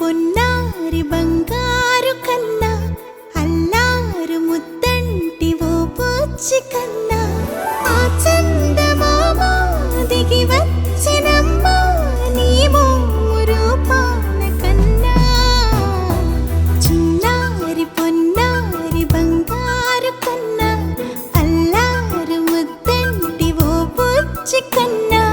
పొన్నారి బంగారు కన్నా అల్లారు ముద్దంటి ఓ పూచి కన్నా ఆ చందమామ దిగి వచ్చినమ్మా నీ రూపాల కన్నా చిన్నారి పొన్నారి బంగారు కన్నా అల్లారు ముద్దంటి ఓ పూచి కన్నా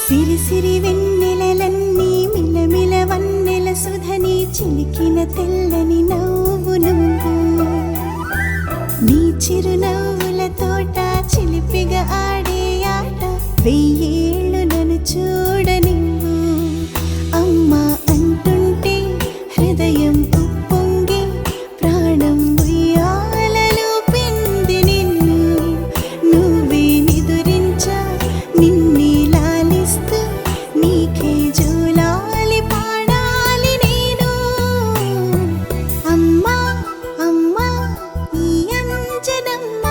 సిరి సిరి వెన్నెలలన్నీ మిలమిల వన్నెల సుధని చిలికిన తెల్లని నవ్వు నువ్వు నీ చిరునవ్వుల తోట చిలిపిగా ఆడే ఆట వెయ్యేళ్ళు నన్ను చూడనివ్వు అమ్మా అంటుంటే హృదయం ఉప్పొంగి ప్రాణం ఉయ్యాలలో పిండి నిన్ను నువ్వే నిదురించా నిన్నే నీకే జూలాలి పాడాలి నేను అమ్మా అమ్మా ఈ అంజనమ్మ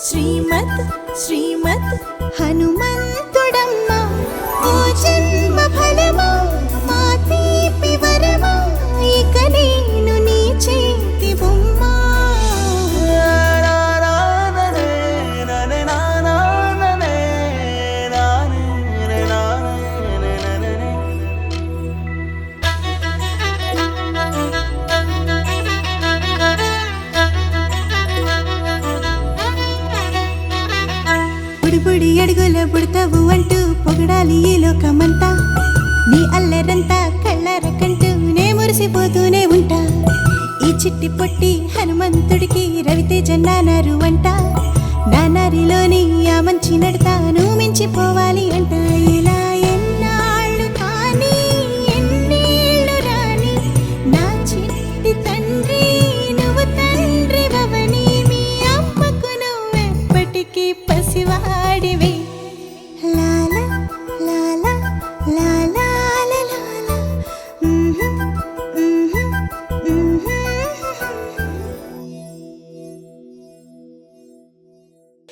శ్రీమత్ శ్రీమత్ హనుమంతుడమ్మ ఓ జన్మ ఫలమా మా తీపి వరమా ఇక నేను నీ చేతి బొమ్మ బుడి అడుగుల పుడతావు అంటూ పొగడాలి ఈ లోకమంతా నీ అల్లరంతా కళ్ళరకంటూ నే మురిసిపోతూనే ఉంటా ఈ చిట్టి పొట్టి హనుమంతుడికి రవితేజ నానారు అంట నానారిలోని ఆ మంచి నడత